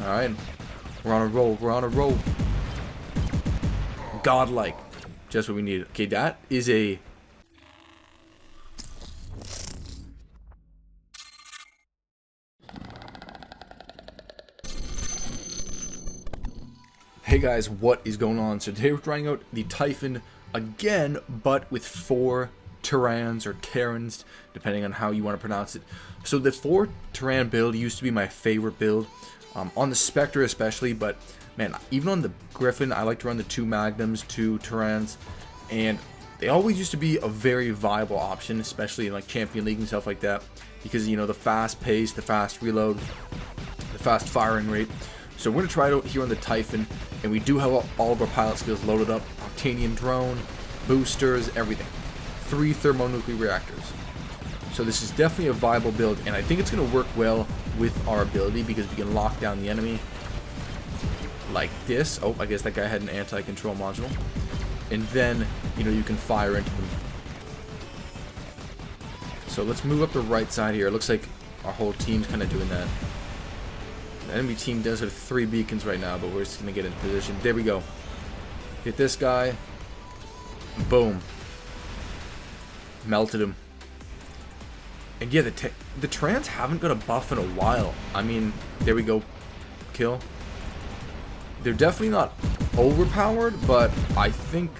Alright. We're on a roll. We're on a roll. Godlike. Just what we needed. Okay, that is a... Hey guys, what is going on? So today we're trying out the Typhon again, but with 4 Tarans or Tarans, depending on how you want to pronounce it. So the 4 Taran build used to be my favorite build, on the Spectre especially, but man, even on the Griffin, I like to run the 2 Magnums, 2 Tarans, and they always used to be a very viable option, especially in like Champion League and stuff like that, because you know, the fast pace, the fast reload, the fast firing rate. So we're going to try it out here on the Typhon, and we do have all of our pilot skills loaded up. Octanium drone, boosters, everything. 3 thermonuclear reactors. So this is definitely a viable build, and I think it's going to work well with our ability because we can lock down the enemy like this. Oh, I guess that guy had an anti-control module. And then, you know, you can fire into them. So let's move up the right side here. It looks like our whole team's kind of doing that. The enemy team does have 3 beacons right now, but we're just going to get in position. There we go. Hit this guy. Boom. Melted him. And yeah, the Tarans haven't got a buff in a while. I mean, there we go. Kill. They're definitely not overpowered, but I think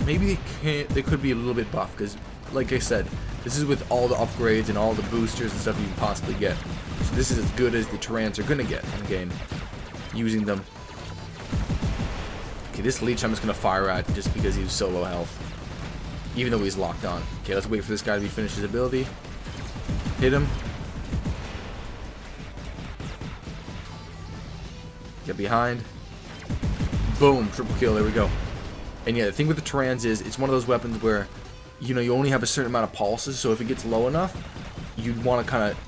maybe they could be a little bit buff, because like I said, this is with all the upgrades and all the boosters and stuff you can possibly get. So this is as good as the Tarans are going to get in game, using them. Okay, this leech I'm just going to fire at just because he's so low health, even though he's locked on. Okay, let's wait for this guy to finish his ability. Hit him. Get behind. Boom, triple kill, there we go. And yeah, the thing with the Tarans is, it's one of those weapons where, you know, you only have a certain amount of pulses, so if it gets low enough, you'd want to kind of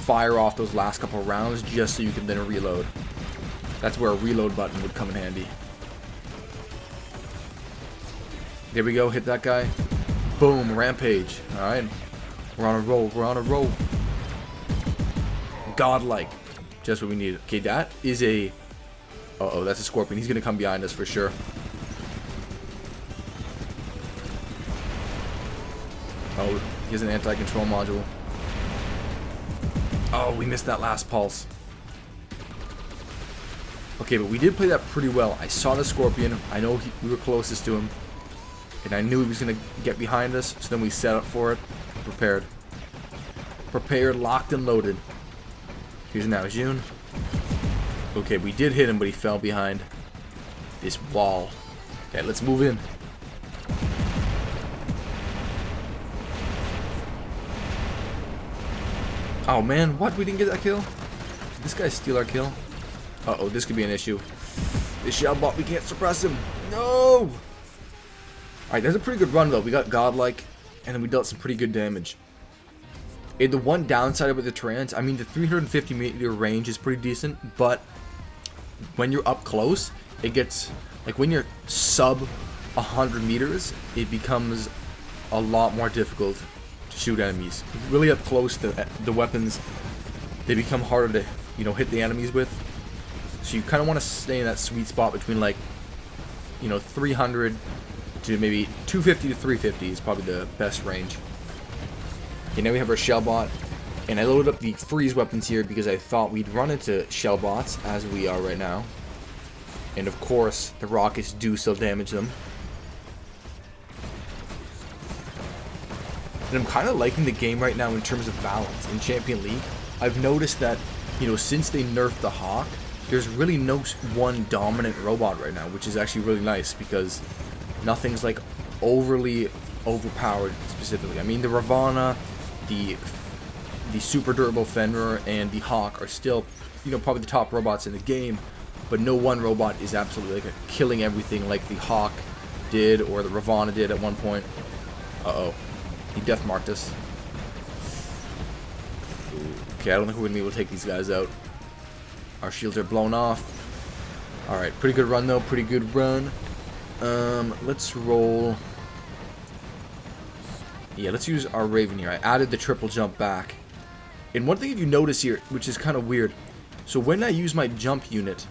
fire off those last couple of rounds just so you can then reload. That's where a reload button would come in handy. There we go, hit that guy. Boom, rampage. Alright. We're on a roll, we're on a roll. Godlike. Just what we needed. Okay, that is a... Uh-oh, that's a Scorpion. He's going to come behind us for sure. Oh, he has an anti-control module. Oh, we missed that last pulse. Okay, but we did play that pretty well. I saw the Scorpion. I know we were closest to him. And I knew he was going to get behind us. So then we set up for it. Prepared. Prepared, locked, and loaded. Here's now June. Okay, we did hit him, but he fell behind this wall. Okay, let's move in. Oh man, what? We didn't get that kill? Did this guy steal our kill? Uh-oh, this could be an issue. This shell bot, we can't suppress him. No! Alright, that's a pretty good run though. We got godlike, and then we dealt some pretty good damage. And the one downside with the Tarans, I mean, the 350 meter range is pretty decent, but when you're up close, it gets, like when you're sub 100 meters, it becomes a lot more difficult to shoot enemies. Really up close, the weapons, they become harder to, you know, hit the enemies with. So you kind of want to stay in that sweet spot between, like, you know, 300 to maybe 250 to 350 is probably the best range. Okay, now we have our shell bot, and I loaded up the freeze weapons here because I thought we'd run into shell bots, as we are right now. And of course, the rockets do still damage them. And I'm kind of liking the game right now in terms of balance. In Champion League, I've noticed that, you know, since they nerfed the Hawk, there's really no one dominant robot right now, which is actually really nice because nothing's like overly overpowered specifically. I mean, the Ravana, the super durable Fenrir, and the Hawk are still, you know, probably the top robots in the game, but no one robot is absolutely like killing everything like the Hawk did or the Ravana did at one point. Uh-oh. He death marked us. Okay, I don't think we're gonna be able to take these guys out. Our shields are blown off. Alright, pretty good run though, pretty good run. Let's roll. Yeah, let's use our Raven here. I added the triple jump back. And one thing if you notice here, which is kind of weird, So when I use my jump unit,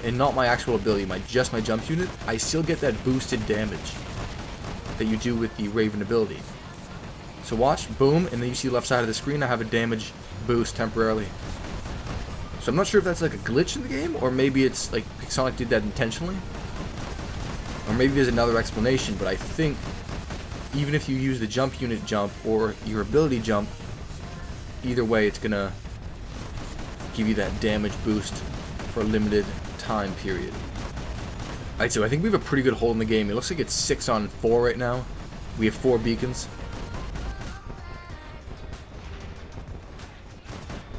and not my actual ability, just my jump unit, I still get that boosted damage that you do with the Raven ability. So watch, boom, and then you see the left side of the screen, I have a damage boost temporarily. So I'm not sure if that's like a glitch in the game, or maybe it's like Sonic did that intentionally. Or maybe there's another explanation, but I think even if you use the jump unit jump or your ability jump, either way it's gonna give you that damage boost for a limited time period. Alright, so I think we have a pretty good hold in the game. It looks like it's 6 on 4 right now. We have 4 beacons.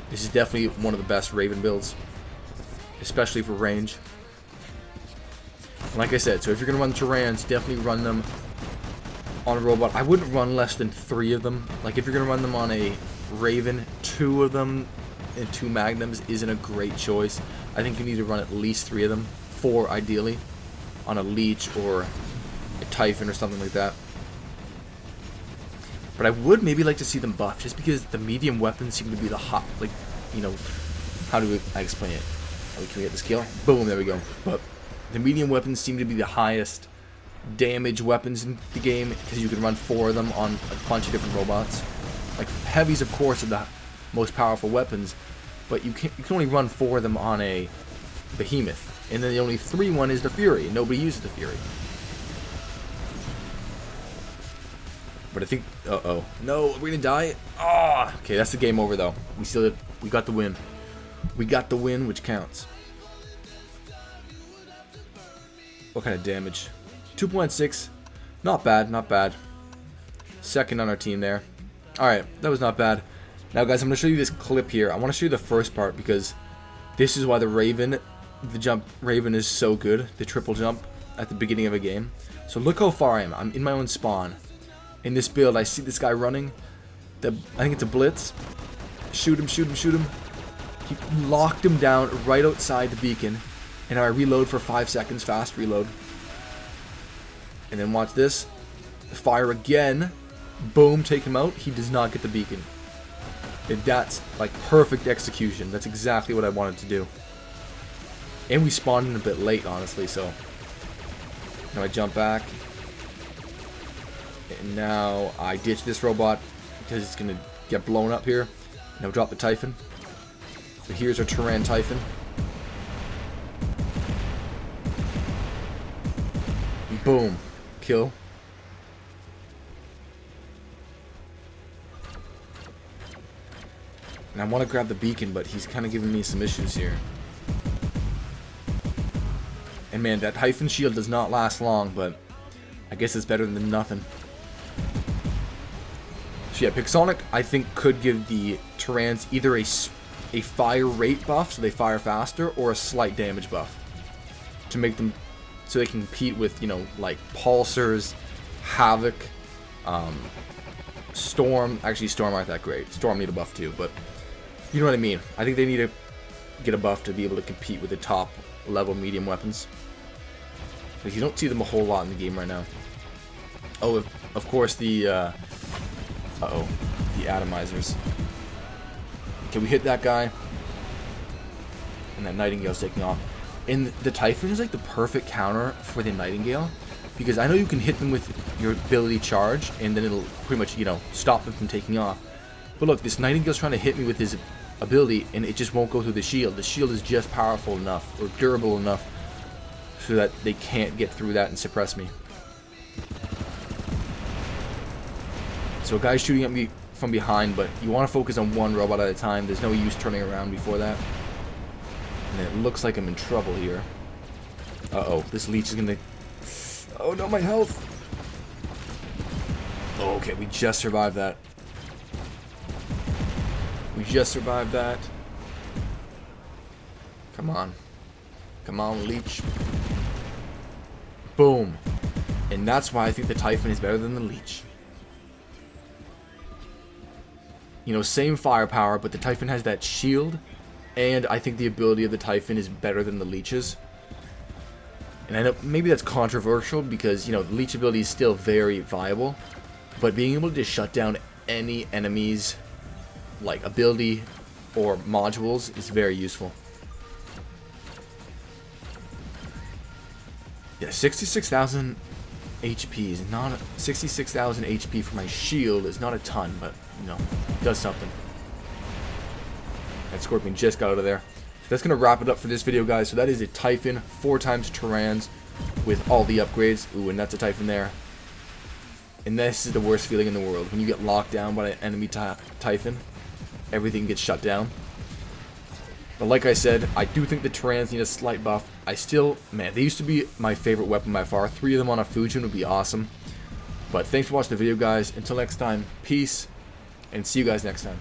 This is definitely one of the best Raven builds, especially for range. Like I said, so if you're going to run Tarans, definitely run them on a robot. I wouldn't run less than 3 of them. Like if you're going to run them on a Raven, 2 of them and 2 Magnums isn't a great choice. I think you need to run at least 3 of them, 4 ideally, on a Leech or a Typhon or something like that. But I would maybe like to see them buffed, just because the medium weapons seem to be the hot, like, you know, how do I explain it? Oh, can we get this kill? Boom, there we go. But the medium weapons seem to be the highest damage weapons in the game, because you can run 4 of them on a bunch of different robots. Like, heavies, of course, are the most powerful weapons, but you can only run 4 of them on a behemoth. And then the only 3 one is the Fury. Nobody uses the Fury. But I think, uh-oh. No, we're gonna die. Ah, okay, that's the game over though. We got the win. We got the win, which counts. What kind of damage? 2.6. Not bad, not bad. Second on our team there. Alright, that was not bad. Now guys, I'm gonna show you this clip here. I want to show you the first part because this is why the Raven is so good. The triple jump at the beginning of a game. So look how far I am. I'm in my own spawn. In this build, I see this guy running. I think it's a blitz. Shoot him, shoot him, shoot him. He locked him down right outside the beacon. And I reload for 5 seconds, fast reload. And then watch this. Fire again. Boom, take him out. He does not get the beacon. And that's like perfect execution. That's exactly what I wanted to do. And we spawned in a bit late, honestly, so. Now I jump back. And now I ditch this robot because it's going to get blown up here. Now drop the Typhon. So here's our Taran Typhon. Boom. Kill. And I want to grab the beacon, but he's kind of giving me some issues here. And man, that Typhon shield does not last long, but I guess it's better than nothing. So yeah, Sonic, I think, could give the Tarans either a fire rate buff, so they fire faster, or a slight damage buff. To make them, so they can compete with, you know, like Pulsars, Havoc, Storm. Actually, Storm aren't that great. Storm need a buff too, but you know what I mean. I think they need to get a buff to be able to compete with the top level medium weapons. Because you don't see them a whole lot in the game right now. Oh, of course, the, uh-oh, the atomizers. Okay, we hit that guy. And that Nightingale's taking off. And the Typhon is like the perfect counter for the Nightingale. Because I know you can hit them with your ability charge, and then it'll pretty much, you know, stop them from taking off. But look, this Nightingale's trying to hit me with his ability, and it just won't go through the shield. The shield is just powerful enough, or durable enough, so that they can't get through that and suppress me. So a guy's shooting at me from behind, but you want to focus on one robot at a time. There's no use turning around before that. And it looks like I'm in trouble here. Uh-oh, this leech is gonna... Oh no, my health! Oh, okay, we just survived that. We just survived that. Come on. Come on, leech. Boom. And that's why I think the Typhon is better than the leech. You know, same firepower, but the Typhon has that shield, and I think the ability of the Typhon is better than the leech's. And I know maybe that's controversial because, you know, the leech ability is still very viable, but being able to just shut down any enemy's like ability or modules is very useful. Yeah, 66,000 HP is not 66,000 HP for my shield is not a ton, but you know, it does something. That Scorpion just got out of there. So that's gonna wrap it up for this video, guys. So that is a Typhon, 4 times Tarans with all the upgrades. Ooh, and that's a Typhon there. And this is the worst feeling in the world when you get locked down by an enemy Typhon. Everything gets shut down. But like I said, I do think the Tarans need a slight buff. I still, man, they used to be my favorite weapon by far. 3 of them on a Fujin would be awesome. But thanks for watching the video, guys. Until next time, peace, and see you guys next time.